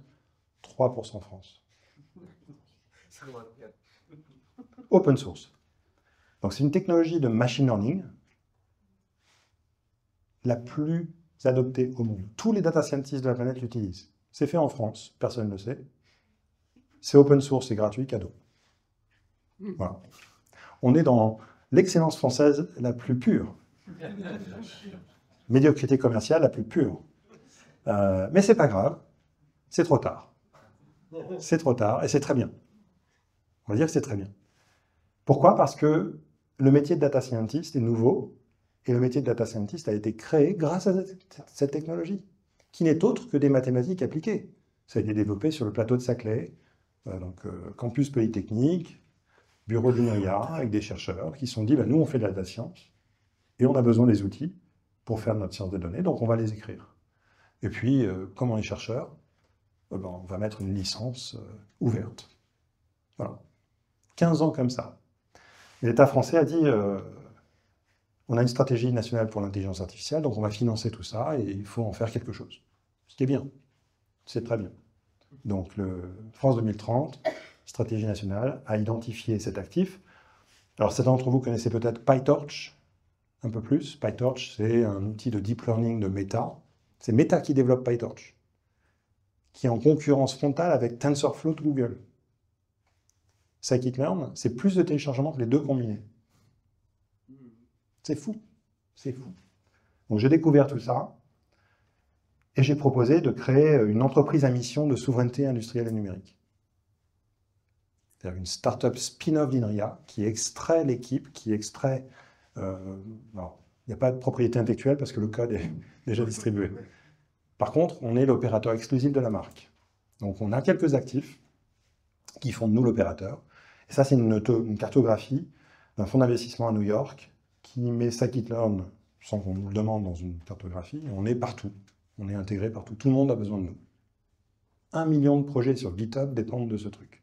3% France. Open source. Donc c'est une technologie de machine learning la plus adoptée au monde. Tous les data scientists de la planète l'utilisent. C'est fait en France, personne ne le sait. C'est open source, c'est gratuit, cadeau. Voilà. On est dans l'excellence française la plus pure. Médiocrité commerciale la plus pure. Mais c'est pas grave, c'est trop tard. C'est trop tard, et c'est très bien. On va dire que c'est très bien. Pourquoi? Parce que le métier de data scientist est nouveau, et le métier de data scientist a été créé grâce à cette technologie, qui n'est autre que des mathématiques appliquées. Ça a été développé sur le plateau de Saclay, campus Polytechnique, bureau du NIA, avec des chercheurs qui se sont dit, nous on fait de la data science, et on a besoin des outils pour faire notre science des données, donc on va les écrire. Et puis, comme on est chercheur, on va mettre une licence ouverte. Voilà. 15 ans comme ça. L'État français a dit, on a une stratégie nationale pour l'intelligence artificielle, donc on va financer tout ça, et il faut en faire quelque chose. Ce qui est bien. C'est très bien. Donc, France 2030, stratégie nationale, a identifié cet actif. Alors, certains d'entre vous connaissez peut-être PyTorch, un peu plus. PyTorch, c'est un outil de deep learning de Meta. C'est Meta qui développe PyTorch, qui est en concurrence frontale avec TensorFlow de Google. Scikit-learn, c'est plus de téléchargements que les deux combinés. C'est fou, c'est fou. Donc j'ai découvert tout ça et j'ai proposé de créer une entreprise à mission de souveraineté industrielle et numérique. C'est-à-dire une start-up spin-off d'INRIA qui extrait l'équipe, qui extrait... alors, il n'y a pas de propriété intellectuelle parce que le code est déjà distribué. Par contre, on est l'opérateur exclusif de la marque. Donc on a quelques actifs qui font de nous l'opérateur. Et ça, c'est une cartographie d'un fonds d'investissement à New York qui met scikit-learn, sans qu'on nous le demande, dans une cartographie. On est partout. On est intégré partout. Tout le monde a besoin de nous. 1 million de projets sur GitHub dépendent de ce truc.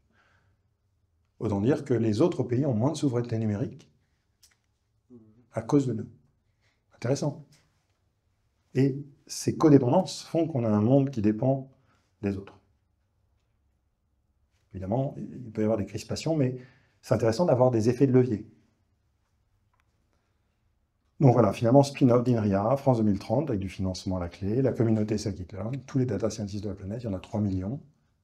Autant dire que les autres pays ont moins de souveraineté numérique à cause de nous. Intéressant. Et ces codépendances font qu'on a un monde qui dépend des autres. Évidemment, il peut y avoir des crispations, mais c'est intéressant d'avoir des effets de levier. Donc voilà, finalement, spin-off d'INRIA, France 2030, avec du financement à la clé, la communauté scikit-learn, tous les data scientists de la planète, il y en a 3 millions.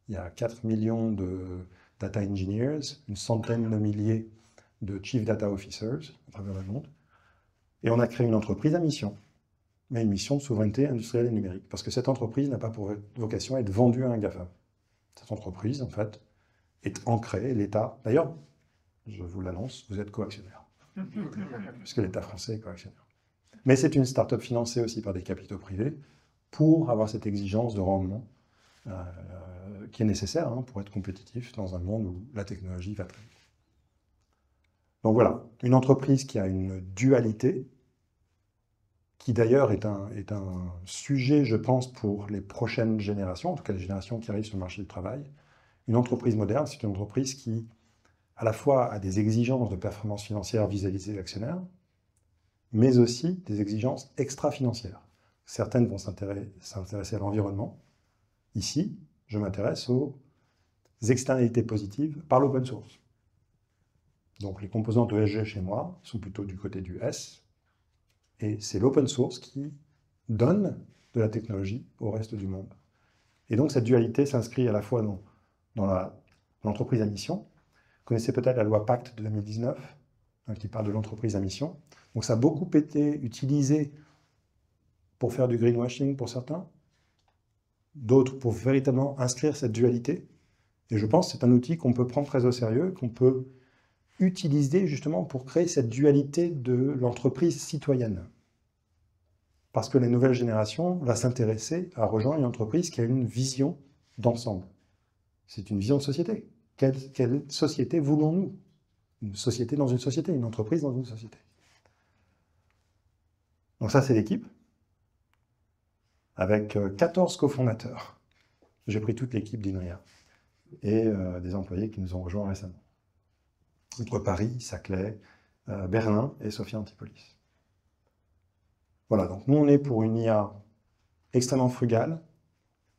Il y a 4 millions de data engineers, une centaine de milliers de chief data officers à travers le monde. Et on a créé une entreprise à mission, mais une mission de souveraineté industrielle et numérique, parce que cette entreprise n'a pas pour vocation à être vendue à un GAFA. Cette entreprise, en fait, est ancrée, l'État... D'ailleurs, je vous l'annonce, vous êtes coactionnaire. Puisque l'État français est coactionnaire. Mais c'est une start-up financée aussi par des capitaux privés pour avoir cette exigence de rendement qui est nécessaire pour être compétitif dans un monde où la technologie va très vite. Donc voilà, une entreprise qui a une dualité, qui d'ailleurs est un sujet, je pense, pour les prochaines générations, en tout cas les générations qui arrivent sur le marché du travail. Une entreprise moderne, c'est une entreprise qui à la fois à des exigences de performance financière vis-à-vis des actionnaires, mais aussi des exigences extra-financières. Certaines vont s'intéresser à l'environnement. Ici, je m'intéresse aux externalités positives par l'open source. Donc les composantes ESG chez moi sont plutôt du côté du S, et c'est l'open source qui donne de la technologie au reste du monde. Et donc cette dualité s'inscrit à la fois dans l'entreprise à mission. Vous connaissez peut-être la loi Pacte de 2019, qui parle de l'entreprise à mission. Donc ça a beaucoup été utilisé pour faire du greenwashing pour certains, d'autres pour véritablement inscrire cette dualité. Et je pense que c'est un outil qu'on peut prendre très au sérieux, qu'on peut utiliser justement pour créer cette dualité de l'entreprise citoyenne. Parce que les nouvelles générations vont s'intéresser à rejoindre une entreprise qui a une vision d'ensemble. C'est une vision de société. Quelle société voulons-nous? Une société dans une société, une entreprise dans une société. Donc ça, c'est l'équipe, avec 14 cofondateurs. J'ai pris toute l'équipe d'INRIA et des employés qui nous ont rejoints récemment. Entre Paris, Saclay, Berlin et Sophia Antipolis. Voilà, donc nous, on est pour une IA extrêmement frugale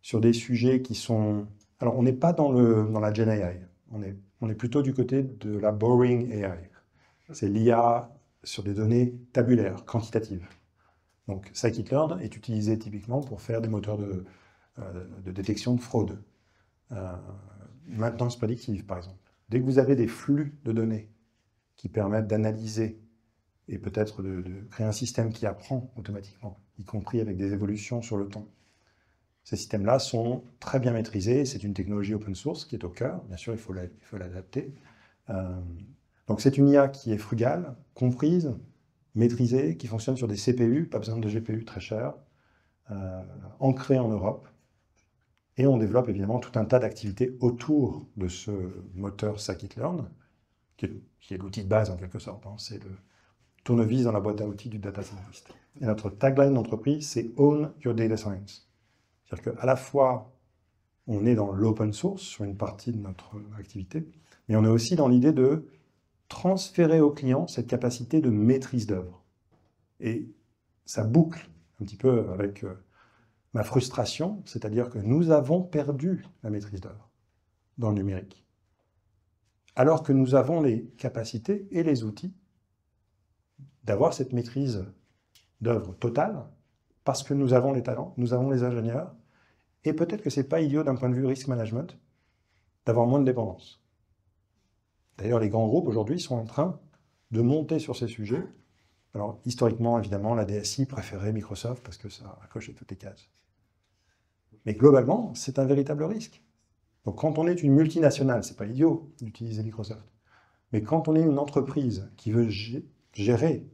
sur des sujets qui sont... Alors, on n'est pas dans la Gen AI. On est plutôt du côté de la boring AI. C'est l'IA sur des données tabulaires, quantitatives. Donc, scikit-learn est utilisé typiquement pour faire des moteurs de détection de fraude. Maintenance prédictive, par exemple. Dès que vous avez des flux de données qui permettent d'analyser et peut-être de créer un système qui apprend automatiquement, y compris avec des évolutions sur le temps, ces systèmes-là sont très bien maîtrisés. C'est une technologie open source qui est au cœur. Bien sûr, il faut l'adapter. Donc, c'est une IA qui est frugale, comprise, maîtrisée, qui fonctionne sur des CPU, pas besoin de GPU très chers, ancrée en Europe. Et on développe évidemment tout un tas d'activités autour de ce moteur scikit-learn, qui est l'outil de base en quelque sorte. C'est le tournevis dans la boîte à outils du data scientist. Et notre tagline d'entreprise, c'est « Own your data science ». C'est-à-dire qu'à la fois, on est dans l'open source sur une partie de notre activité, mais on est aussi dans l'idée de transférer au client cette capacité de maîtrise d'œuvre. Et ça boucle un petit peu avec ma frustration, c'est-à-dire que nous avons perdu la maîtrise d'œuvre dans le numérique. Alors que nous avons les capacités et les outils d'avoir cette maîtrise d'œuvre totale, parce que nous avons les talents, nous avons les ingénieurs, et peut-être que ce n'est pas idiot d'un point de vue risk management d'avoir moins de dépendance. D'ailleurs, les grands groupes aujourd'hui sont en train de monter sur ces sujets Alors, historiquement, évidemment, la DSI préférait Microsoft parce que ça a coché toutes les cases. Mais globalement, c'est un véritable risque. Donc, quand on est une multinationale, c'est pas idiot d'utiliser Microsoft. Mais quand on est une entreprise qui veut gérer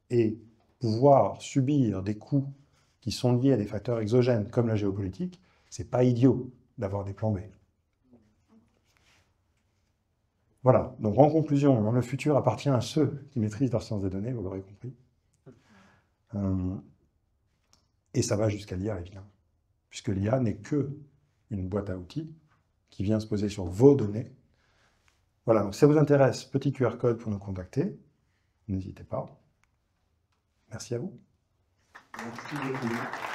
et pouvoir subir des coûts qui sont liés à des facteurs exogènes comme la géopolitique, c'est pas idiot d'avoir des plans B. Voilà, donc en conclusion, le futur appartient à ceux qui maîtrisent leur science des données, vous l'aurez compris. Et ça va jusqu'à l'IA, évidemment, puisque l'IA n'est que une boîte à outils qui vient se poser sur vos données. Voilà, donc si ça vous intéresse, petit QR code pour nous contacter, n'hésitez pas. Merci à vous. Merci beaucoup.